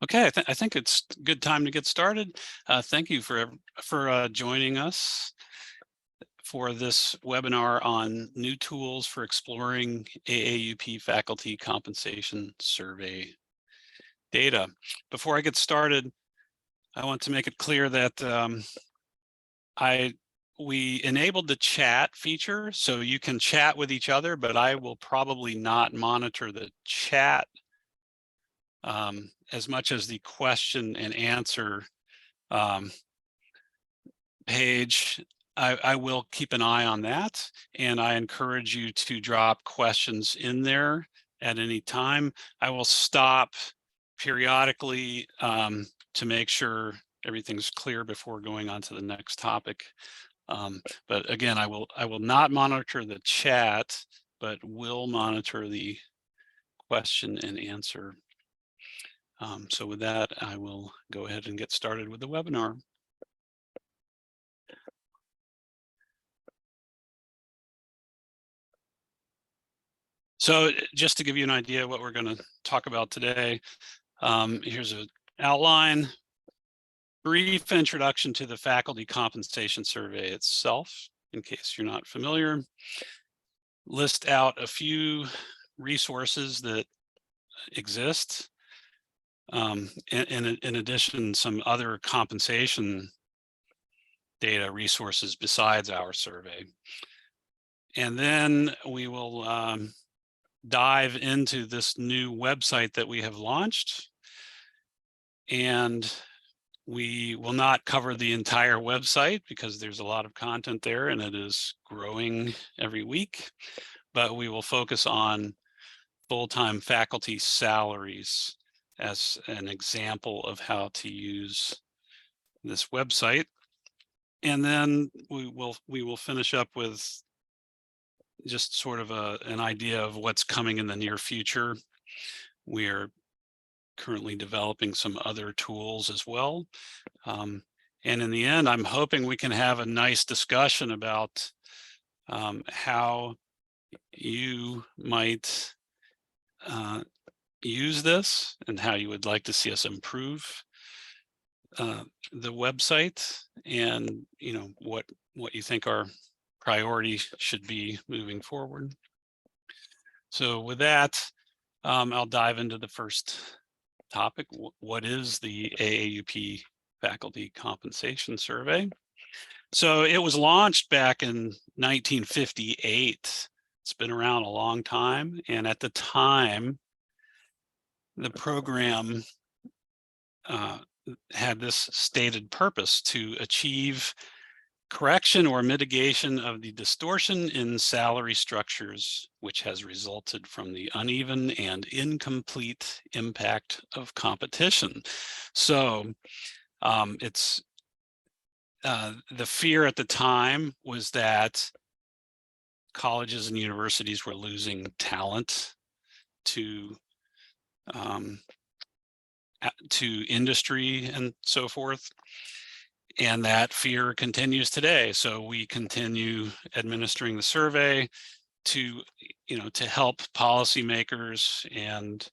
Okay, I think it's a good time to get started. Thank you for joining us for this webinar on new tools for exploring AAUP faculty compensation survey data. Before I get started, I want to make it clear that we enabled the chat feature, so you can chat with each other, but I will probably not monitor the chat as much as the question and answer page. I will keep an eye on that, and I encourage you to drop questions in there at any time. I will stop periodically to make sure everything's clear before going on to the next topic. But again, I will not monitor the chat, but will monitor the question and answer. So with that, I will go ahead and get started with the webinar. So just to give you an idea of what we're going to talk about today, here's an outline, brief introduction to the faculty compensation survey itself, in case you're not familiar. List out a few resources that exist. In addition, some other compensation data resources besides our survey. And then we will dive into this new website that we have launched. And we will not cover the entire website because there's a lot of content there and it is growing every week, but we will focus on full-time faculty salaries as an example of how to use this website. And then we will finish up with just sort of an idea of what's coming in the near future. We are currently developing some other tools as well. And in the end, I'm hoping we can have a nice discussion about how you might use this and how you would like to see us improve the website, and what you think our priorities should be moving forward. So with that, I'll dive into the first topic. What is the AAUP Faculty Compensation Survey? So it was launched back in 1958. It's been around a long time, and at the time, the program had this stated purpose: to achieve correction or mitigation of the distortion in salary structures, which has resulted from the uneven and incomplete impact of competition. So it's the fear at the time was that colleges and universities were losing talent to industry and so forth. And that fear continues today. So we continue administering the survey to help policymakers and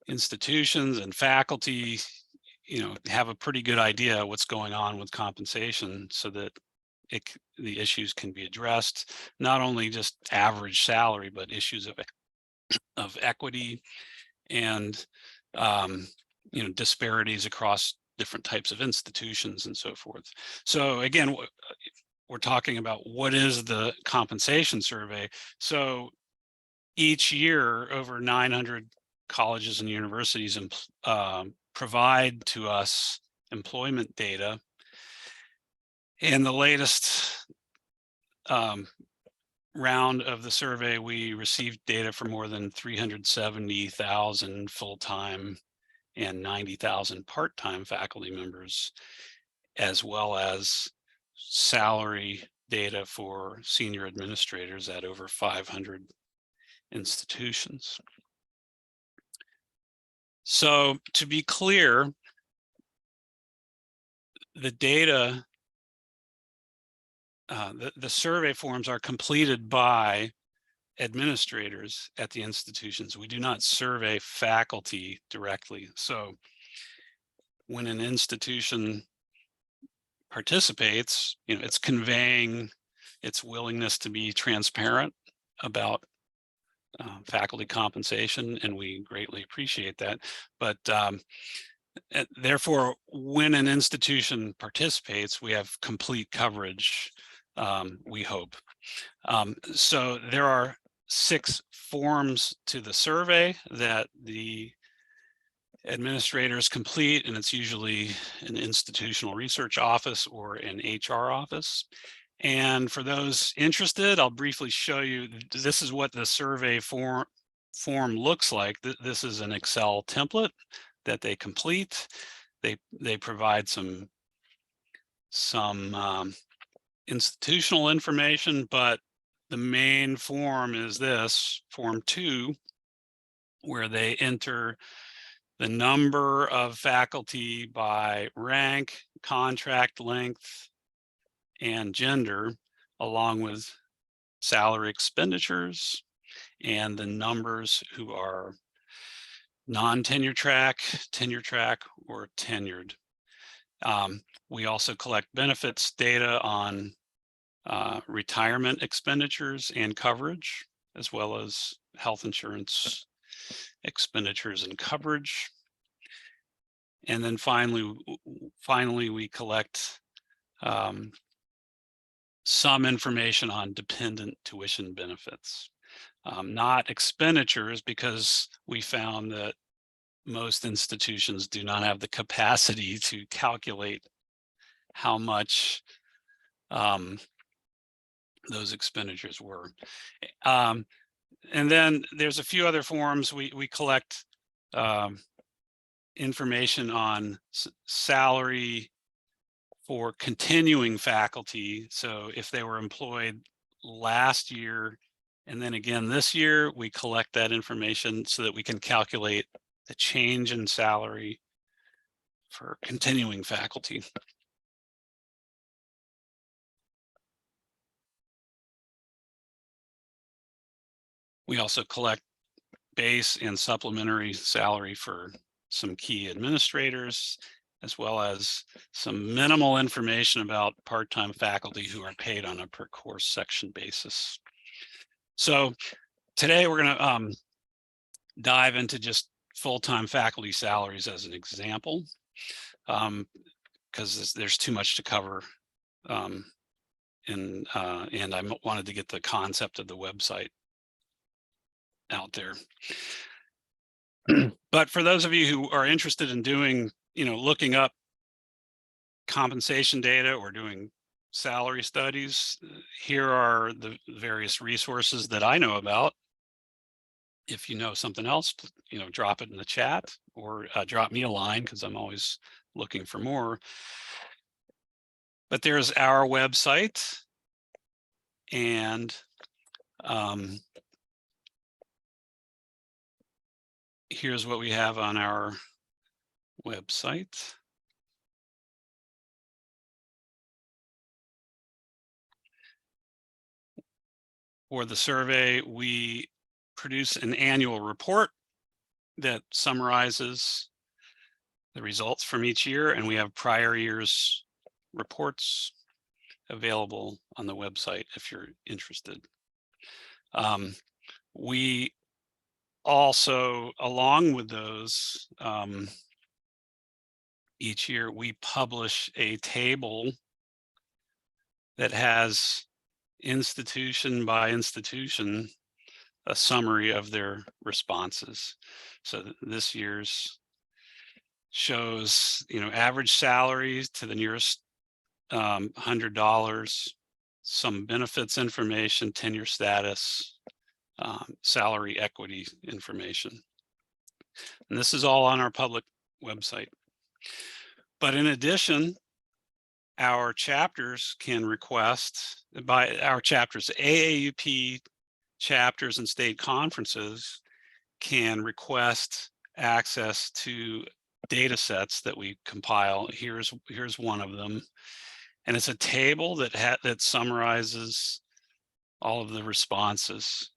institutions and faculty, have a pretty good idea of what's going on with compensation, so that the issues can be addressed, not only just average salary, but issues of equity and disparities across different types of institutions and so forth. So again, we're talking about what is the compensation survey. So each year, over 900 colleges and universities provide to us employment data. In the latest round of the survey, we received data for more than 370,000 full-time and 90,000 part-time faculty members, as well as salary data for senior administrators at over 500 institutions. So to be clear, the data, the survey forms are completed by administrators at the institutions. We do not survey faculty directly. So when an institution participates, it's conveying its willingness to be transparent about faculty compensation, and we greatly appreciate that. But therefore, when an institution participates, we have complete coverage, we hope. So there are 6 forms to the survey that the administrators complete, and it's usually an institutional research office or an HR office. And for those interested, I'll briefly show you, this is what the survey form looks like. This is an Excel template that they complete. They provide some institutional information, but the main form is this, Form 2, where they enter the number of faculty by rank, contract length, and gender, along with salary expenditures and the numbers who are non-tenure track, tenure track, or tenured. We also collect benefits data on retirement expenditures and coverage, as well as health insurance expenditures and coverage. And then finally, we collect some information on dependent tuition benefits, not expenditures, because we found that most institutions do not have the capacity to calculate how much those expenditures were. And then there's a few other forms. We collect information on salary for continuing faculty. So if they were employed last year and then again this year, we collect that information so that we can calculate the change in salary for continuing faculty. We also collect base and supplementary salary for some key administrators, as well as some minimal information about part-time faculty who are paid on a per course section basis. So today we're going to dive into just full-time faculty salaries as an example, because there's too much to cover, and I wanted to get the concept of the website out there. But for those of you who are interested in doing, looking up compensation data or doing salary studies, here are the various resources that I know about. If you know something else, drop it in the chat or drop me a line, because I'm always looking for more. But there's our website, and here's what we have on our website. For the survey, we produce an annual report that summarizes the results from each year, and we have prior years' reports available on the website if you're interested. We also, along with those, each year we publish a table that has institution by institution a summary of their responses. So this year's shows, average salaries to the nearest $100, some benefits information, tenure status, salary equity information. And this is all on our public website. But in addition, our chapters can request, by our chapters, AAUP chapters and state conferences can request access to data sets that we compile. Here's one of them, and it's a table that summarizes all of the responses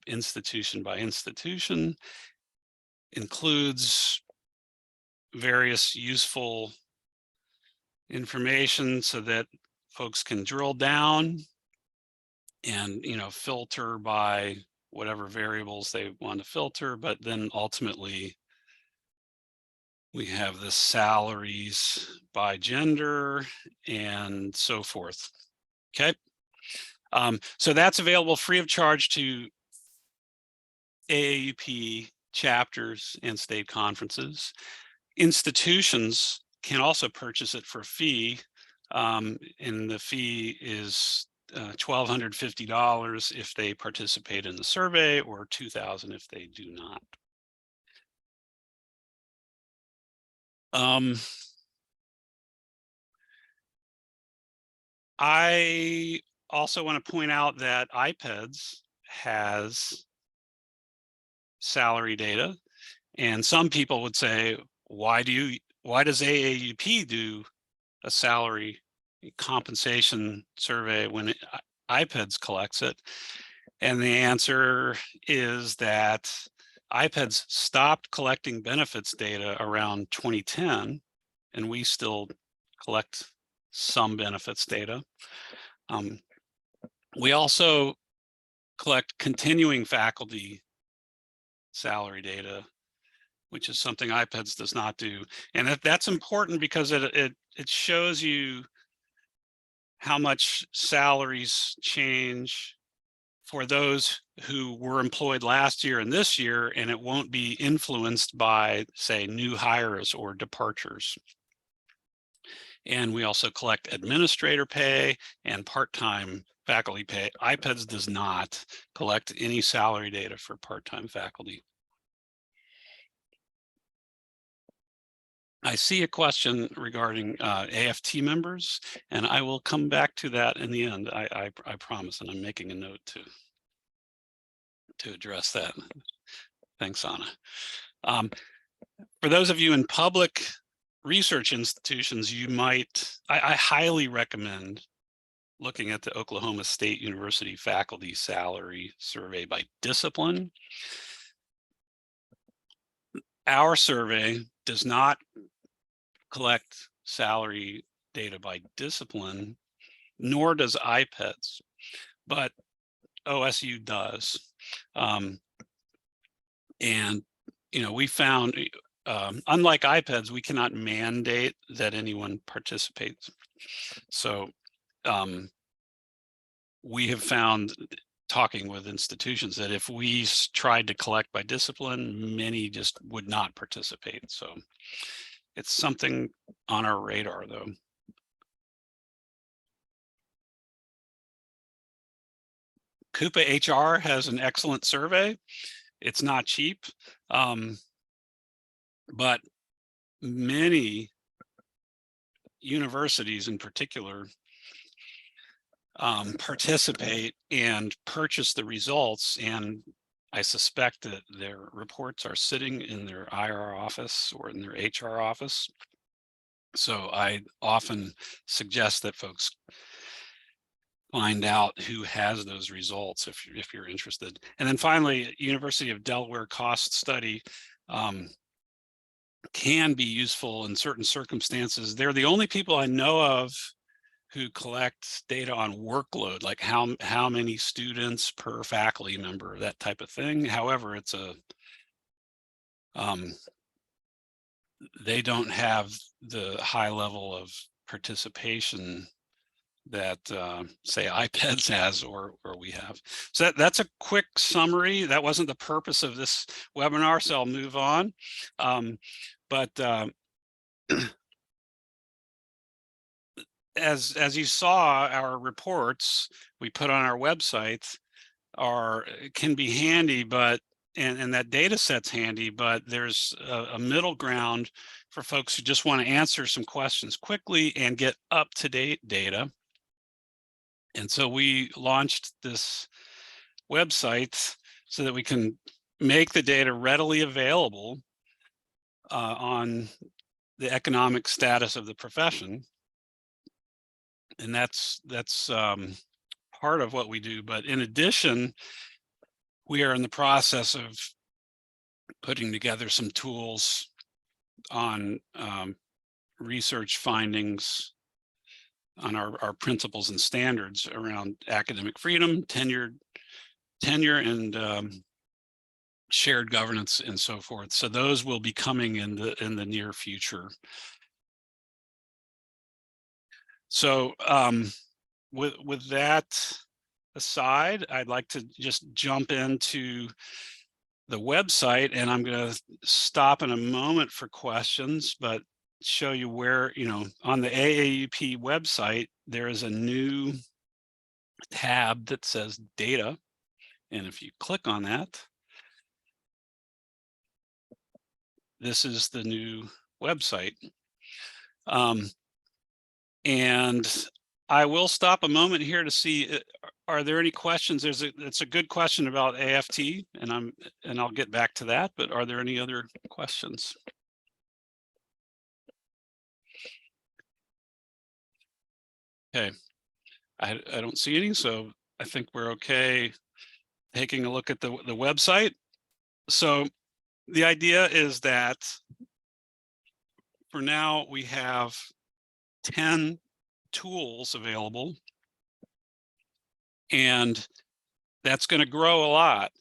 institution by institution, includes various useful information so that folks can drill down and, filter by whatever variables they want to filter, but then ultimately we have the salaries by gender and so forth. Okay. So that's available free of charge to AAUP chapters and state conferences. Institutions can also purchase it for a fee, and the fee is $1,250 if they participate in the survey, or $2,000 if they do not. I also want to point out that IPEDS has salary data, and some people would say, why does AAUP do a salary compensation survey when IPEDS collects it? And the answer is that IPEDS stopped collecting benefits data around 2010, and we still collect some benefits data. We also collect continuing faculty salary data, which is something IPEDS does not do. And that's important because it shows you how much salaries change for those who were employed last year and this year, and it won't be influenced by, say, new hires or departures. And we also collect administrator pay and part-time faculty pay. IPEDS does not collect any salary data for part-time faculty. I see a question regarding AFT members, and I will come back to that in the end. I promise, and I'm making a note to address that. Thanks, Anna. For those of you in public research institutions, I highly recommend looking at the Oklahoma State University faculty salary survey by discipline. Our survey does not collect salary data by discipline, nor does IPEDS, but OSU does. And we found, unlike IPEDS, we cannot mandate that anyone participates. So we have found, talking with institutions, that if we tried to collect by discipline, many just would not participate. So it's something on our radar, though. Coupa HR has an excellent survey. It's not cheap, but many universities in particular participate and purchase the results, and I suspect that their reports are sitting in their IR office or in their HR office. So I often suggest that folks find out who has those results if you're interested. And then finally, University of Delaware cost study can be useful in certain circumstances. They're the only people I know of who collect data on workload, like how many students per faculty member, that type of thing. However, it's they don't have the high level of participation that say IPEDS has or we have. So that's a quick summary. That wasn't the purpose of this webinar, so I'll move on. As you saw, our reports we put on our website can be handy, but and that data set's handy, but there's a middle ground for folks who just want to answer some questions quickly and get up-to-date data. And so we launched this website so that we can make the data readily available on the economic status of the profession. And that's part of what we do. But in addition, we are in the process of putting together some tools on research findings on our principles and standards around academic freedom, tenure and shared governance and so forth. So those will be coming in the near future. So with that aside, I'd like to just jump into the website, and I'm going to stop in a moment for questions, but show you where, on the AAUP website, there is a new tab that says data. And if you click on that, this is the new website. And I will stop a moment here to see, are there any questions? It's a good question about AFT, and I'll get back to that, but are there any other questions? Okay, I don't see any, so I think we're okay taking a look at the website. So the idea is that for now we have 10 tools available, and that's going to grow a lot.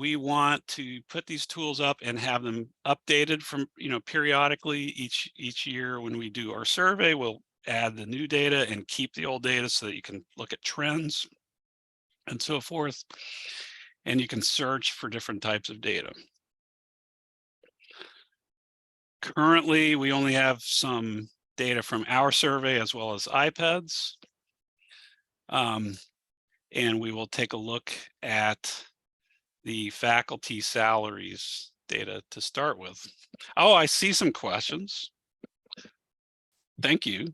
We want to put these tools up and have them updated from, periodically each year. When we do our survey, we'll add the new data and keep the old data so that you can look at trends and so forth, and you can search for different types of data. Currently, we only have some data from our survey as well as iPads. And we will take a look at the faculty salaries data to start with. Oh, I see some questions. Thank you.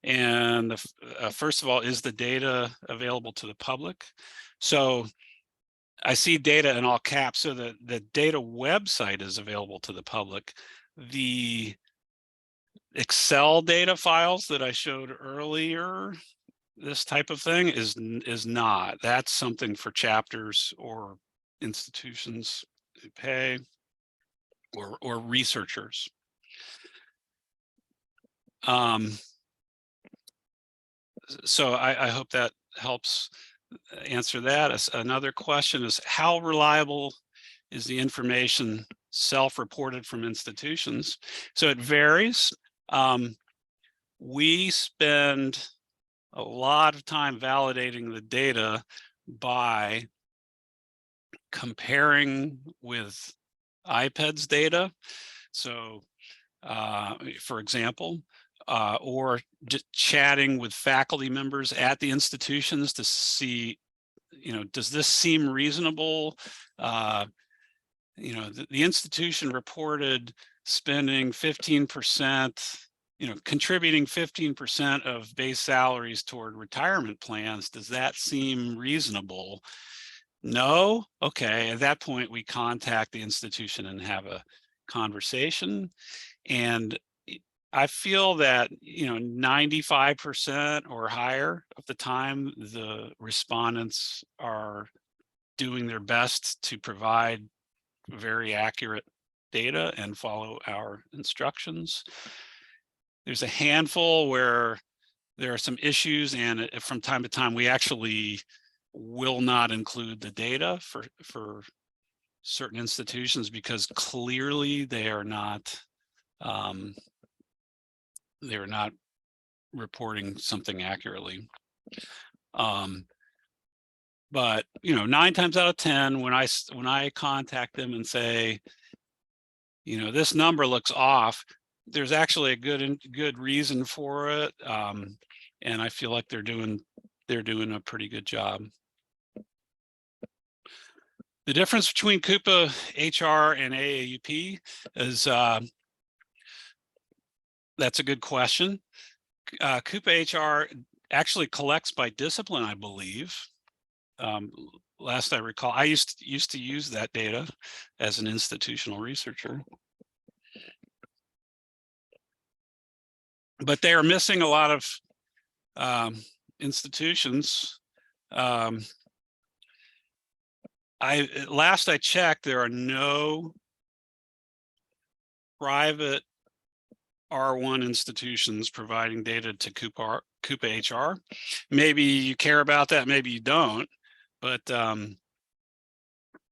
And first of all, is the data available to the public? So I see data in all caps. So the data website is available to the public. The Excel data files that I showed earlier, this type of thing is not. That's something for chapters or institutions who pay, or researchers. So I hope that helps answer that. Another question is, how reliable is the information self-reported from institutions? So it varies. We spend a lot of time validating the data by comparing with iPad's data. So for example, or just chatting with faculty members at the institutions to see, does this seem reasonable? The institution reported spending 15%, contributing 15% of base salaries toward retirement plans. Does that seem reasonable? No? Okay, at that point, we contact the institution and have a conversation. And I feel that, 95% or higher of the time, the respondents are doing their best to provide very accurate data and follow our instructions. There's a handful where there are some issues, and from time to time, we actually will not include the data for certain institutions because clearly they are not reporting something accurately. But 9 times out of 10, when I contact them and say, this number looks off, there's actually a good reason for it, and I feel like they're doing a pretty good job. The difference between Coupa HR and AAUP is that's a good question. Coupa HR actually collects by discipline, I believe. Last I recall, I used to use that data as an institutional researcher. But they are missing a lot of institutions. last I checked, there are no private R1 institutions providing data to Coupa HR. Maybe you care about that, maybe you don't, but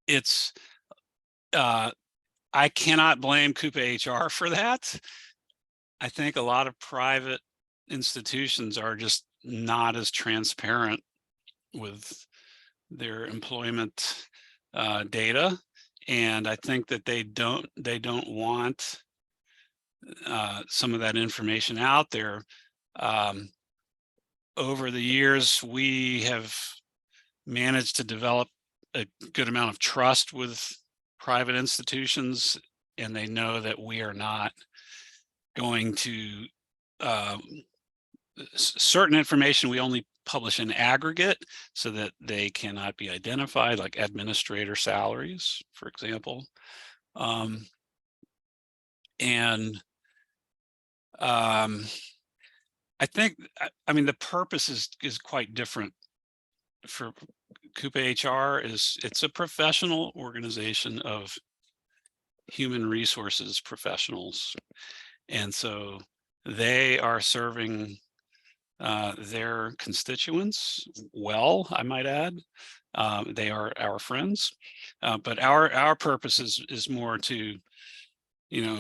it's I cannot blame Coupa HR for that. I think a lot of private institutions are just not as transparent with their employment data, and I think that they don't want some of that information out there. Over the years, we have managed to develop a good amount of trust with private institutions, and they know that we are not going to certain information we only publish in aggregate so that they cannot be identified, like administrator salaries, for example. I think, I mean, the purpose is quite different for Coupa HR. It's a professional organization of human resources professionals. And so they are serving their constituents well, I might add. They are our friends, but our purpose is more to,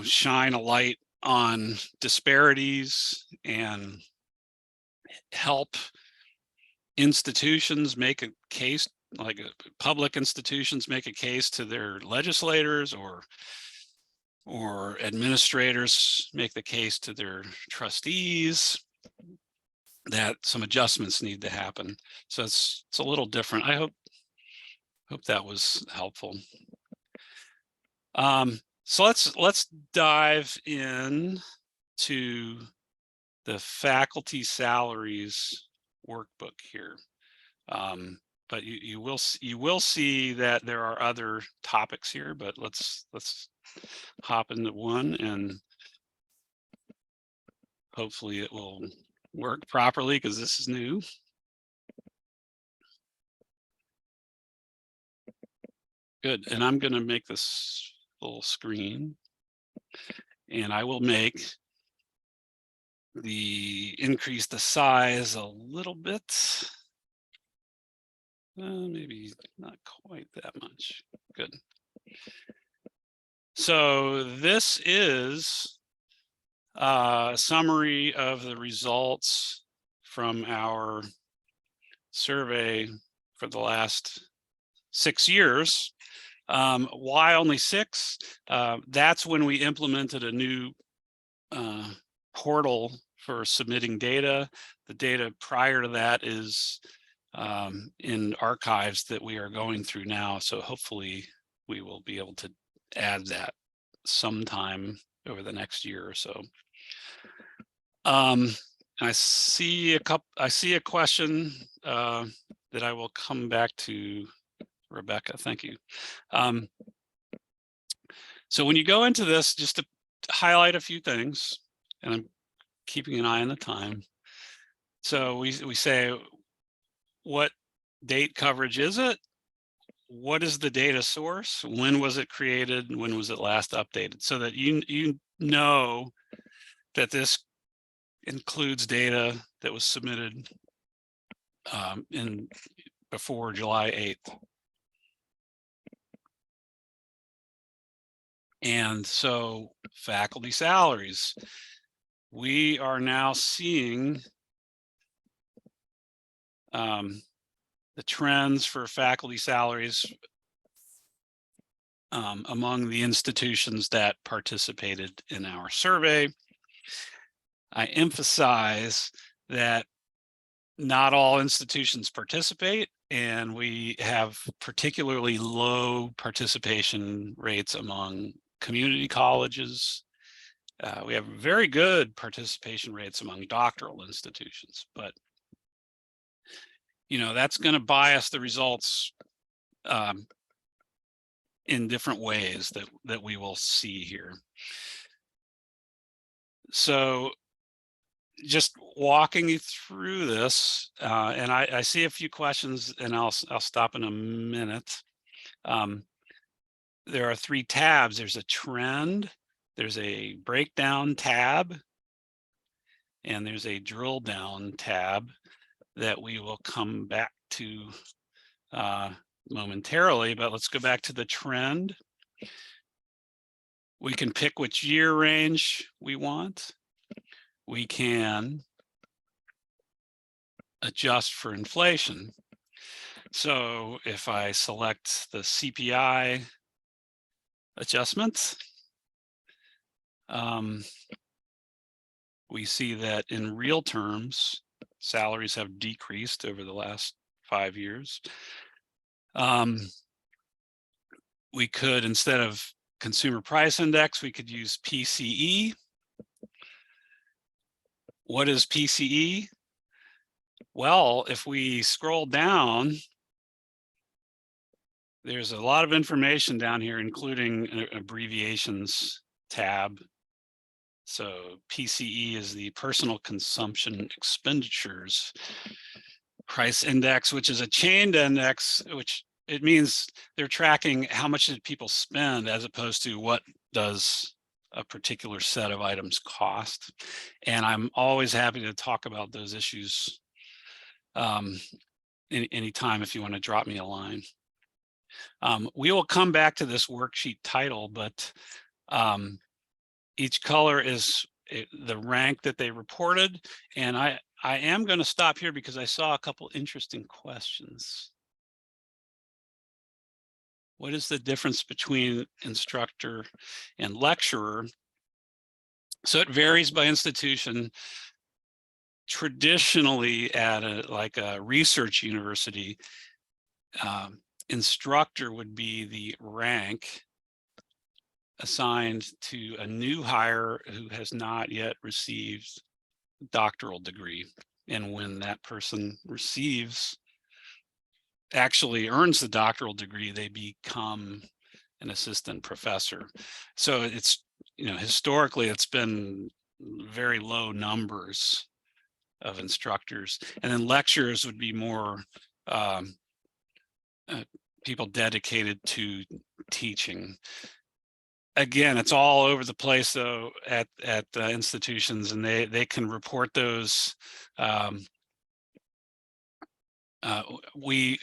shine a light on disparities and help institutions make a case, like public institutions make a case to their legislators, or administrators make the case to their trustees that some adjustments need to happen. So it's a little different. I hope that was helpful. So let's dive in to the faculty salaries workbook here. But you will see that there are other topics here, but let's hop into one, and hopefully it will work properly because this is new. Good, and I'm going to make this full screen, and I will increase the size a little bit. Maybe not quite that much. Good. So this is a summary of the results from our survey for the last 6 years. Why only 6? That's when we implemented a new portal for submitting data. The data prior to that is in archives that we are going through now. So hopefully we will be able to add that sometime over the next year or so. I see a question that I will come back to, Rebecca. Thank you. So when you go into this, just to highlight a few things, and I'm keeping an eye on the time. So we say, what date coverage is it? What is the data source? When was it created? When was it last updated? So that you know that this includes data that was submitted before July 8th. And so faculty salaries, we are now seeing the trends for faculty salaries among the institutions that participated in our survey. I emphasize that not all institutions participate, and we have particularly low participation rates among community colleges. We have very good participation rates among doctoral institutions, but that's going to bias the results in different ways that we will see here. So just walking you through this, and I see a few questions, and I'll stop in a minute. There are 3 tabs. There's a trend, there's a breakdown tab, and there's a drill down tab that we will come back to momentarily, but let's go back to the trend. We can pick which year range we want. We can adjust for inflation. So if I select the CPI adjustments, we see that in real terms, salaries have decreased over the last 5 years. We could, instead of consumer price index, we could use PCE. What is PCE? Well, if we scroll down, there's a lot of information down here, including an abbreviations tab. So PCE is the Personal Consumption Expenditures Price Index, which is a chained index, which it means they're tracking how much did people spend as opposed to what does a particular set of items cost. And I'm always happy to talk about those issues anytime if you want to drop me a line. We will come back to this worksheet title, but each color is the rank that they reported. And I am going to stop here because I saw a couple interesting questions. What is the difference between instructor and lecturer? So it varies by institution. Traditionally, at a research university, instructor would be the rank assigned to a new hire who has not yet received a doctoral degree. And when that person actually earns the doctoral degree, they become an assistant professor. So it's, historically, it's been very low numbers of instructors. And then lecturers would be more people dedicated to teaching. Again, it's all over the place though at institutions, and they can report those. We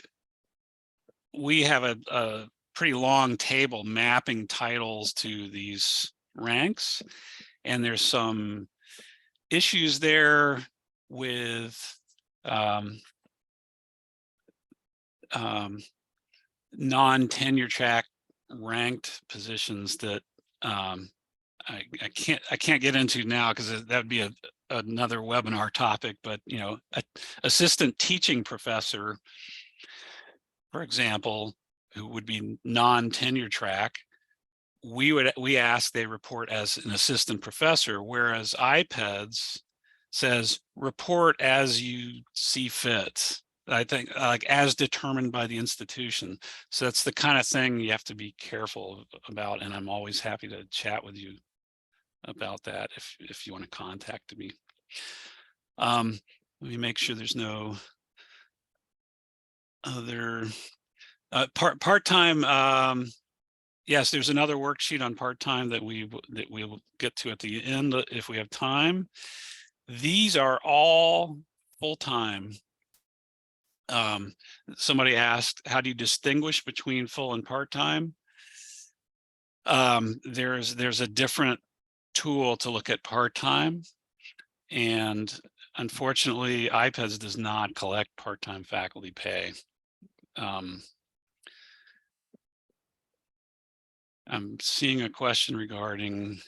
have a pretty long table mapping titles to these ranks, and there's some issues there with non-tenure track ranked positions that I can't get into now because that would be another webinar topic. But assistant teaching professor, for example, who would be non-tenure track, we ask they report as an assistant professor, whereas IPEDS says report as you see fit. I think like as determined by the institution. So that's the kind of thing you have to be careful about, and I'm always happy to chat with you about that if you want to contact me. Let me make sure there's no other part-time. Yes, there's another worksheet on part-time that we will get to at the end if we have time. These are all full-time. Somebody asked, how do you distinguish between full and part-time? There's a different tool to look at part-time, and unfortunately IPEDS does not collect part-time faculty pay. I'm seeing a question regarding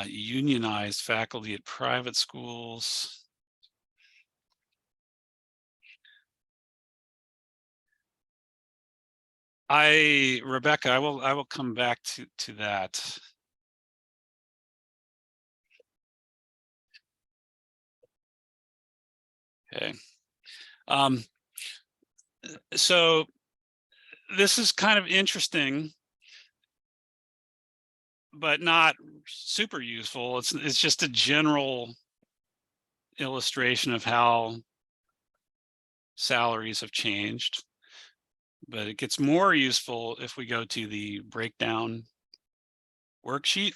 unionized faculty at private schools. Rebecca, I will come back to that. Okay. So this is kind of interesting, but not super useful. It's just a general illustration of how salaries have changed. but it gets more useful if we go to the breakdown worksheet.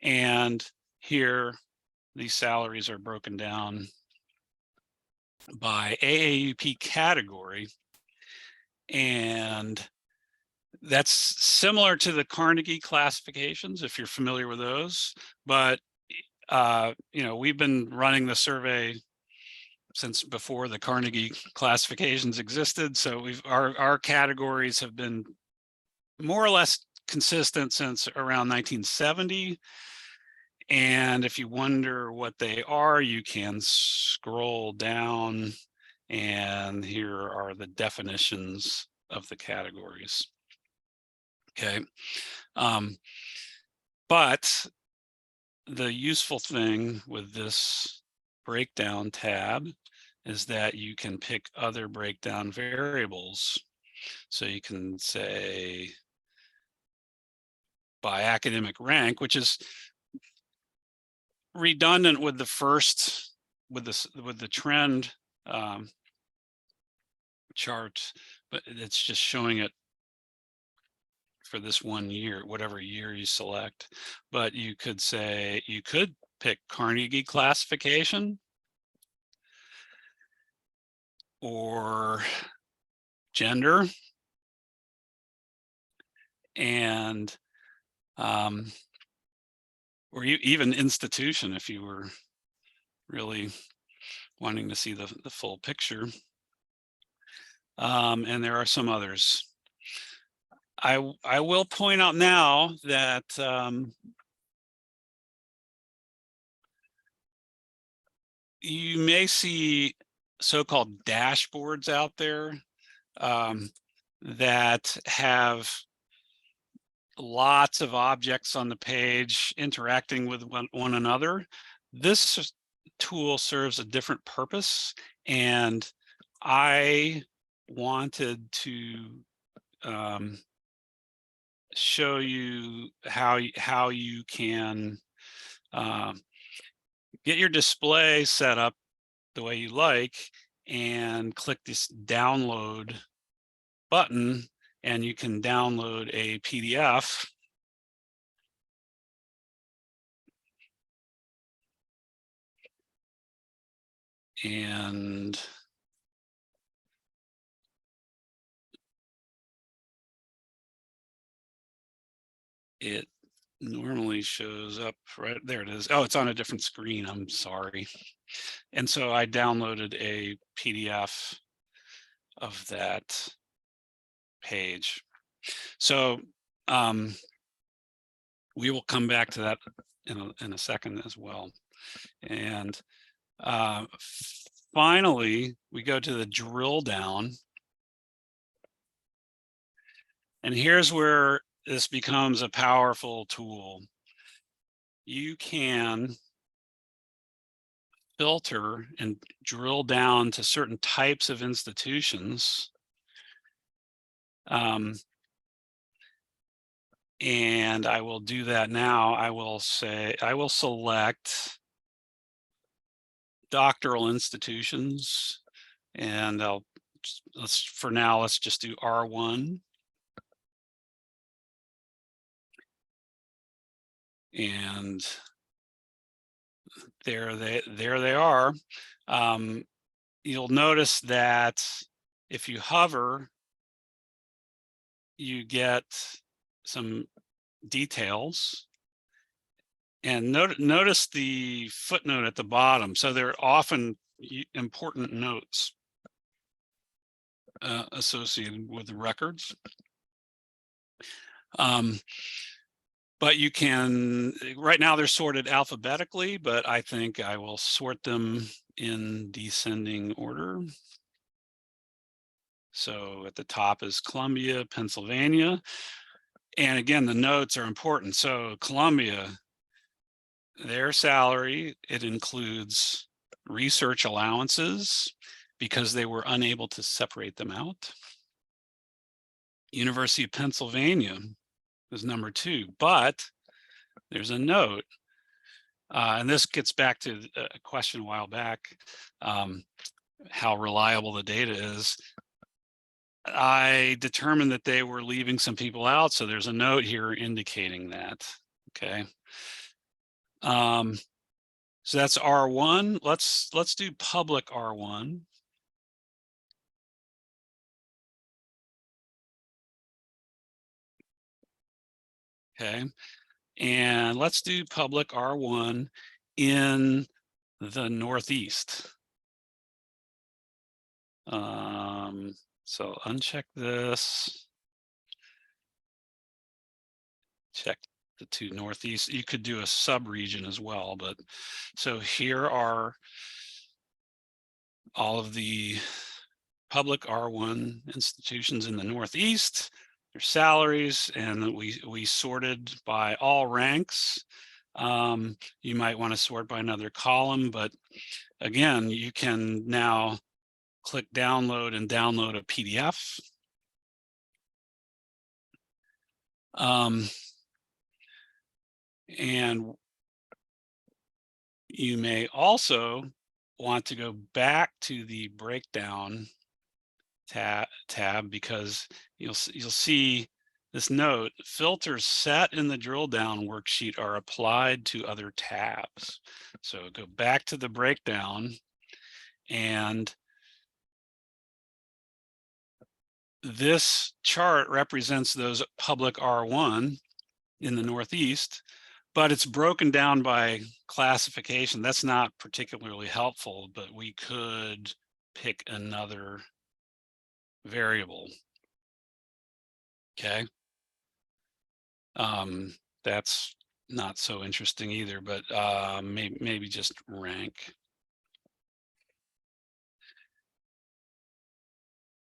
And here, these salaries are broken down by AAUP category. And that's similar to the Carnegie classifications, if you're familiar with those. But, you know, we've been running the survey since before the Carnegie classifications existed. So our categories have been more or less consistent since around 1970. And if you wonder what they are, you can scroll down, and here are the definitions of the categories. Okay. But the useful thing with this breakdown tab is that you can pick other breakdown variables. So you can say by academic rank, which is redundant with the first, with the trend chart, but it's just showing it for this 1 year, whatever year you select. But you could say, you could pick Carnegie classification or gender, and or even institution if you were really wanting to see the full picture. And there are some others. I will point out now that you may see so-called dashboards out there that have lots of objects on the page interacting with one another. This tool serves a different purpose, and I wanted to show you how you can get your display set up the way you like, and click this download button, and you can download a PDF. And it normally shows up right there. It is. Oh, it's on a different screen. I'm sorry. And so I downloaded a PDF of that page. So we will come back to that in a second as well. And finally, we go to the drill down. And here's where this becomes a powerful tool. You can filter and drill down to certain types of institutions. And I will do that now. I will select doctoral institutions, and for now, let's just do R1. And there they are. You'll notice that if you hover, you get some details. And notice the footnote at the bottom. So there are often important notes associated with the records. But you can, right now they're sorted alphabetically, but I think I will sort them in descending order. So at the top is Columbia, Pennsylvania. And again, the notes are important. So Columbia, their salary, it includes research allowances because they were unable to separate them out. University of Pennsylvania is number 2, but there's a note, and this gets back to a question a while back, how reliable the data is. I determined that they were leaving some people out, so there's a note here indicating that. Okay. So that's R1. Let's do public R1. Okay. And let's do public R1 in the Northeast. So uncheck this. Check the two Northeast. You could do a sub-region as well, but so here are all of the public R1 institutions in the Northeast, their salaries, and we sorted by all ranks. You might want to sort by another column, but again, you can now click download and download a PDF. And you may also want to go back to the breakdown tab because you'll see this note: filters set in the drill down worksheet are applied to other tabs. So go back to the breakdown, and this chart represents those public R1 in the Northeast, but it's broken down by classification. That's not particularly helpful, but we could pick another variable. Okay. That's not so interesting either, but maybe just rank.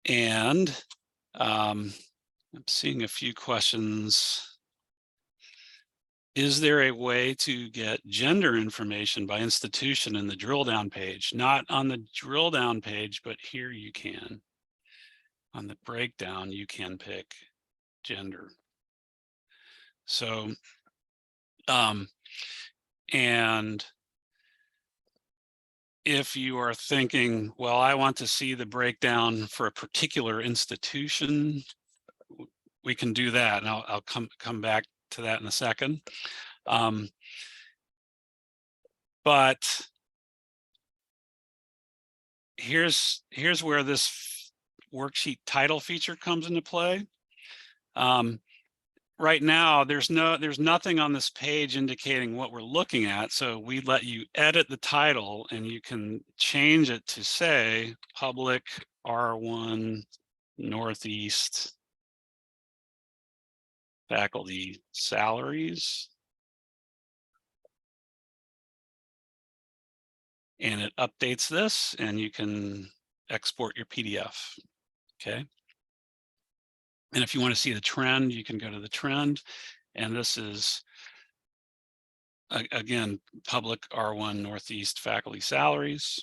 And I'm seeing a few questions. Is there a way to get gender information by institution in the drill down page? Not on the drill down page, but here you can. On the breakdown, you can pick gender. So, and if you are thinking, well, I want to see the breakdown for a particular institution, we can do that, and I'll come back to that in a second. But here's where this worksheet title feature comes into play. Right now, there's nothing on this page indicating what we're looking at, so we let you edit the title, and you can change it to say public R1 Northeast faculty salaries. And it updates this, and you can export your PDF. Okay. And if you want to see the trend, you can go to the trend. And this is, again, public R1 Northeast faculty salaries.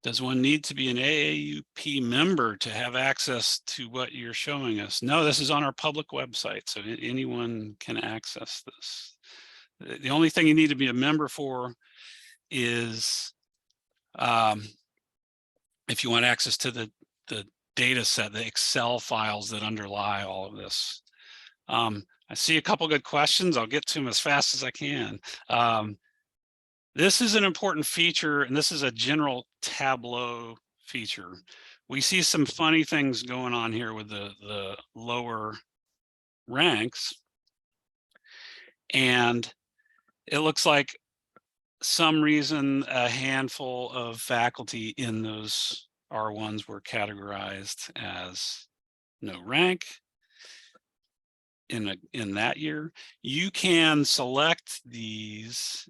Does one need to be an AAUP member to have access to what you're showing us? No, this is on our public website, so anyone can access this. The only thing you need to be a member for is if you want access to the data set, the Excel files that underlie all of this. I see a couple good questions. I'll get to them as fast as I can. This is an important feature, and this is a general Tableau feature. We see some funny things going on here with the lower ranks. And it looks like some reason a handful of faculty in those R1s were categorized as no rank in that year. You can select these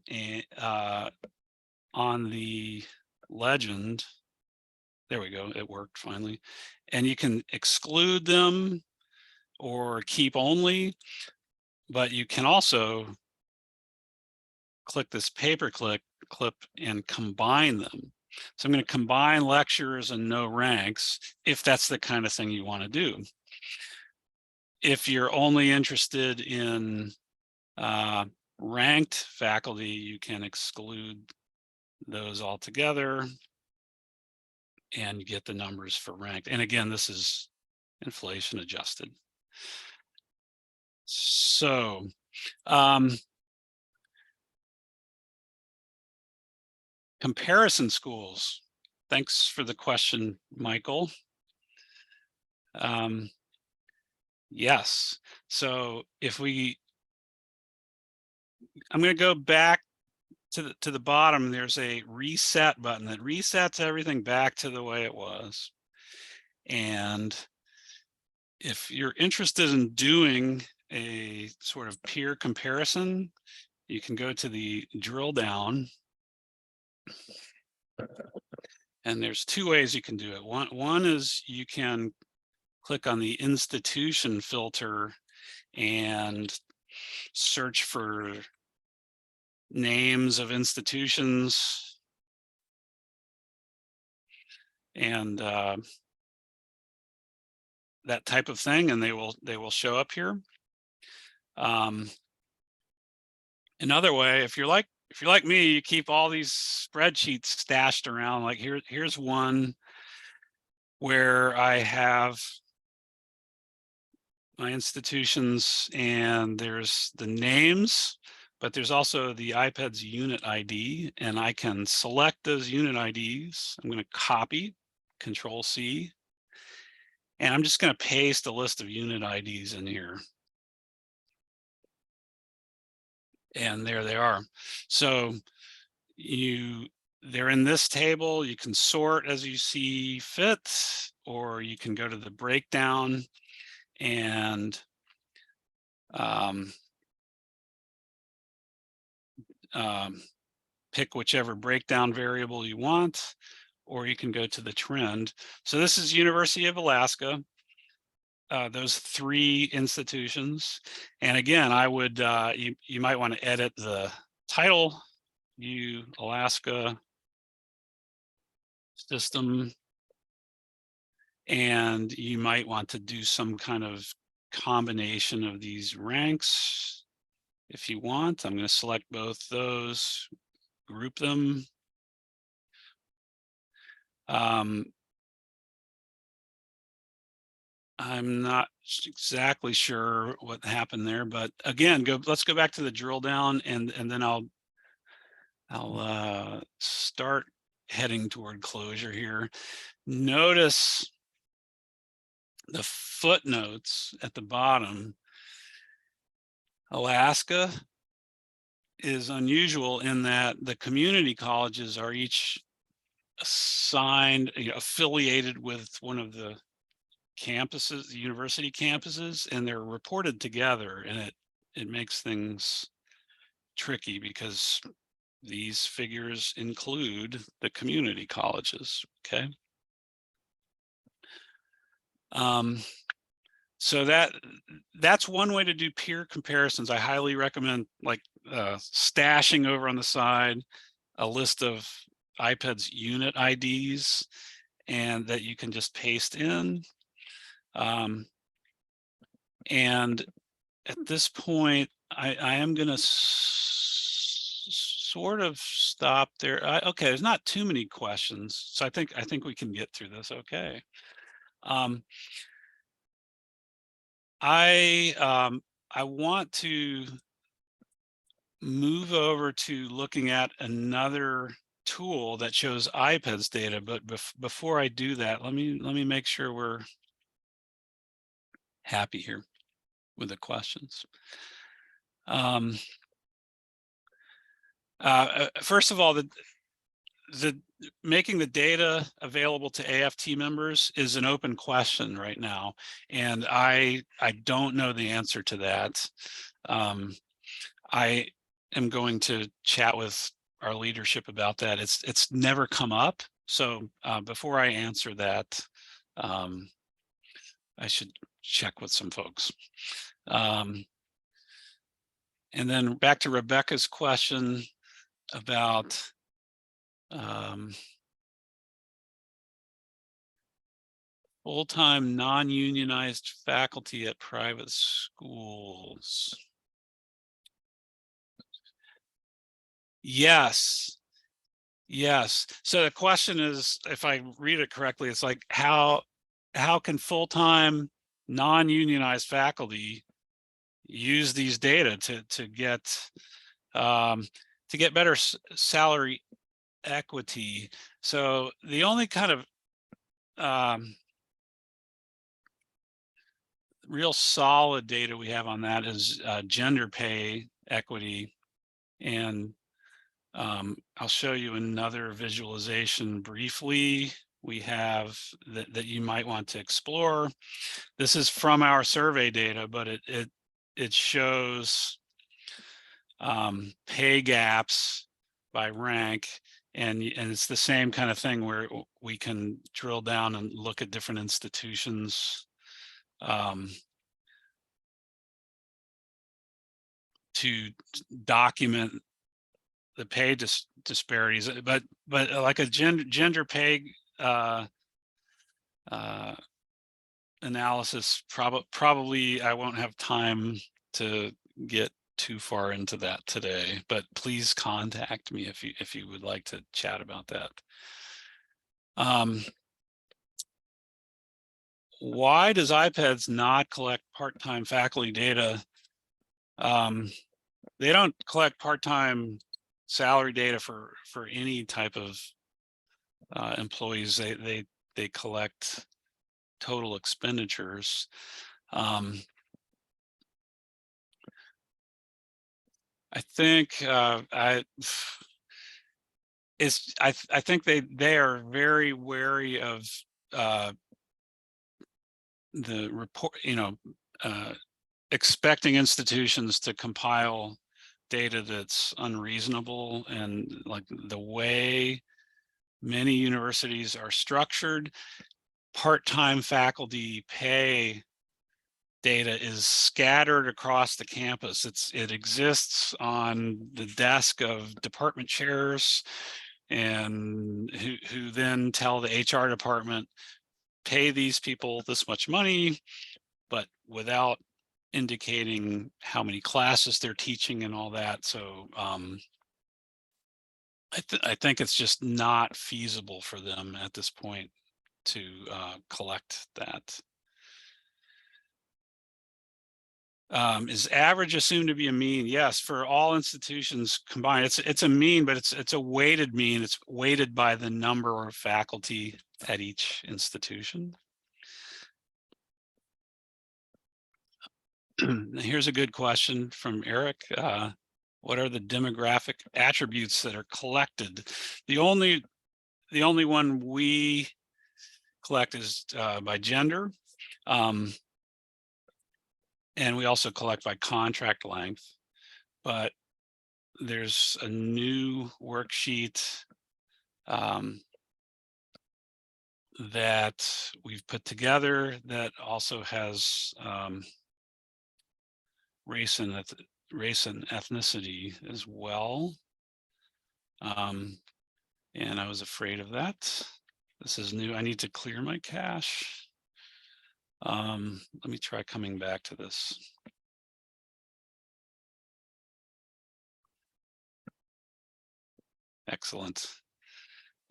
on the legend. There we go, it worked finally. And you can exclude them or keep only, but you can also click this paperclip and combine them. So I'm going to combine lectures and no ranks if that's the kind of thing you want to do. If you're only interested in ranked faculty, you can exclude those altogether. and you get the numbers for ranked. And again, this is inflation adjusted. So comparison schools. Thanks for the question, Michael. Yes. So if I'm going to go back to the bottom. There's a reset button that resets everything back to the way it was. And if you're interested in doing a sort of peer comparison, you can go to the drill down. And there's two ways you can do it. One is you can click on the institution filter and search for names of institutions and that type of thing, and they will show up here. Another way, if you're like me, you keep all these spreadsheets stashed around. Like here's one where I have my institutions and there's the names, but there's also the iPad's unit ID, and I can select those unit IDs. I'm going to copy, Control C, and I'm just going to paste a list of unit IDs in here. And there they are. So they're in this table. You can sort as you see fit, or you can go to the breakdown and pick whichever breakdown variable you want, or you can go to the trend. So this is University of Alaska, those three institutions. And again, I would, you might want to edit the title, Alaska system, and you might want to do some kind of combination of these ranks if you want. I'm going to select both those, group them. I'm not exactly sure what happened there, but again, let's go back to the drill down, and then I'll start heading toward closure here. Notice the footnotes at the bottom. Alaska is unusual in that the community colleges are each assigned, affiliated with one of the campuses, the university campuses, and they're reported together, and it makes things tricky because these figures include the community colleges. Okay. So that's one way to do peer comparisons. I highly recommend stashing over on the side a list of iPad's unit IDs, and that you can just paste in. And at this point, I am going to sort of stop there. Okay, there's not too many questions, so I think we can get through this. Okay. I want to move over to looking at another tool that shows iPad's data, but before I do that, let me make sure we're happy here with the questions. First of all, the making the data available to AFT members is an open question right now, and I don't know the answer to that. I am going to chat with our leadership about that. It's never come up, so before I answer that, I should check with some folks. And then back to Rebecca's question about full-time non-unionized faculty at private schools. Yes, Yes. So the question is, if I read it correctly, it's like how can full-time non-unionized faculty use these data to get better salary equity? So the only kind of real solid data we have on that is gender pay equity, and I'll show you another visualization briefly we have that you might want to explore. This is from our survey data, but it shows pay gaps by rank, and it's the same kind of thing where we can drill down and look at different institutions to document the pay disparities, but like a gender pay analysis, probably I won't have time to get too far into that today, but please contact me if you would like to chat about that. Why does IPEDS not collect part-time faculty data? They don't collect part-time salary data for any type of employees. They collect total expenditures. I think I think they are very wary of the report, expecting institutions to compile data that's unreasonable, and like the way many universities are structured, part-time faculty pay data is scattered across the campus. It exists on the desk of department chairs, and who then tell the HR department, pay these people this much money, but without indicating how many classes they're teaching and all that. So I think it's just not feasible for them at this point to collect that. Is average assumed to be a mean? Yes, for all institutions combined, it's a mean, but it's a weighted mean. It's weighted by the number of faculty at each institution. Here's a good question from Eric. What are the demographic attributes that are collected? The only one we collect is by gender. And we also collect by contract length, but there's a new worksheet that we've put together that also has race and ethnicity as well. And I was afraid of that. This is new. I need to clear my cache. Let me try coming back to this. Excellent.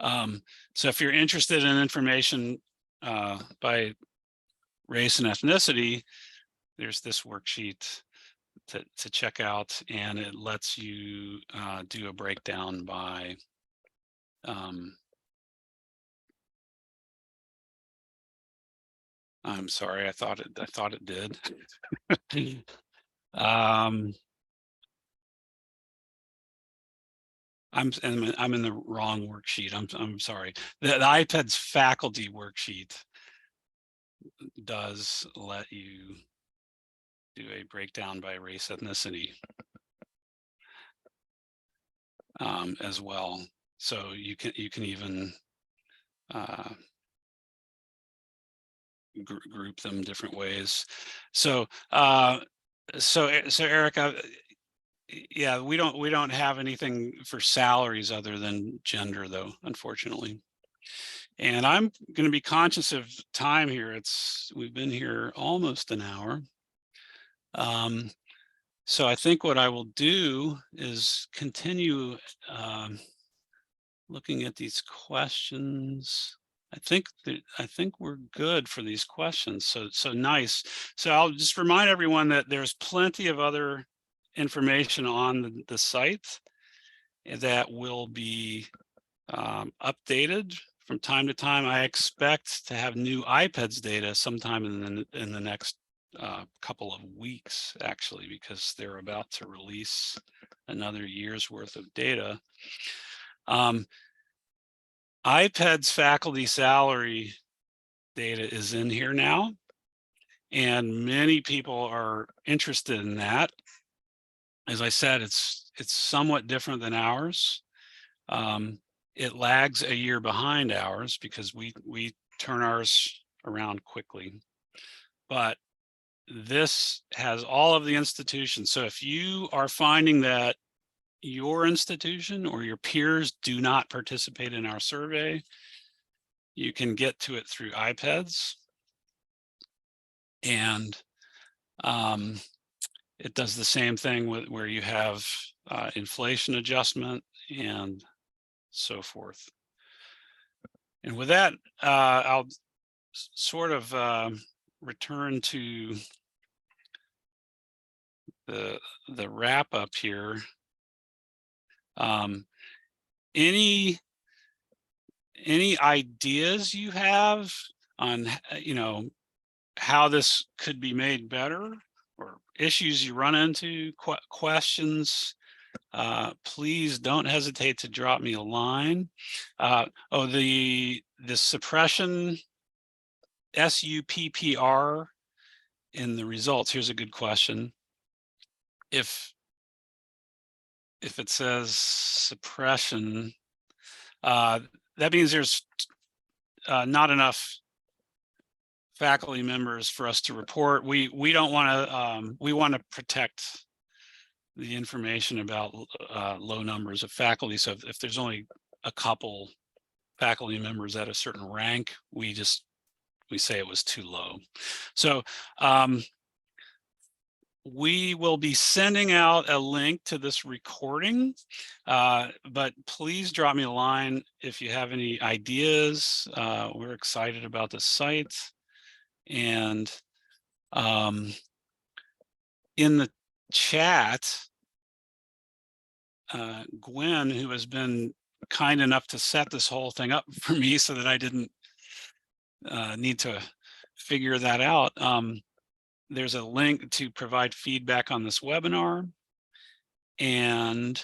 So if you're interested in information by race and ethnicity, there's this worksheet to check out, and it lets you do a breakdown by I'm sorry, I thought it did. I'm in the wrong worksheet. I'm sorry. The IPEDS faculty worksheet does let you do a breakdown by race ethnicity as well. So you can even group them different ways. So so Eric, yeah, we don't have anything for salaries other than gender, though, unfortunately. And I'm going to be conscious of time here. We've been here almost an hour. So I think what I will do is continue looking at these questions. I think we're good for these questions. So nice. So I'll just remind everyone that there's plenty of other information on the site that will be updated from time to time. I expect to have new iPads data sometime in the next couple of weeks, actually, because they're about to release another year's worth of data. iPads faculty salary data is in here now, and many people are interested in that. As I said, it's somewhat different than ours. It lags a year behind ours because we turn ours around quickly. But this has all of the institutions. So if you are finding that your institution or your peers do not participate in our survey, you can get to it through iPads. And it does the same thing with where you have inflation adjustment and so forth. And with that, I'll sort of return to the wrap up here. Any ideas you have on how this could be made better, or issues you run into, questions, please don't hesitate to drop me a line. The suppression, SUPPR, in the results. Here's a good question. If it says suppression, that means there's not enough faculty members for us to report. We don't want to. We want to protect the information about low numbers of faculty. So if there's only a couple faculty members at a certain rank, we say it was too low. So we will be sending out a link to this recording, but please drop me a line if you have any ideas. We're excited about the site. And in the chat, Gwen, who has been kind enough to set this whole thing up for me so that I didn't need to figure that out. There's a link to provide feedback on this webinar. And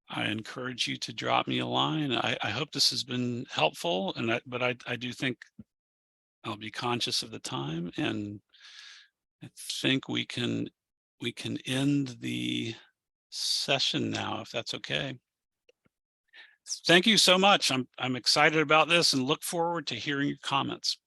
I encourage you to drop me a line. I hope this has been helpful, but I do think I'll be conscious of the time, and I think we can end the session now, if that's okay. Thank you so much. I'm excited about this and look forward to hearing your comments.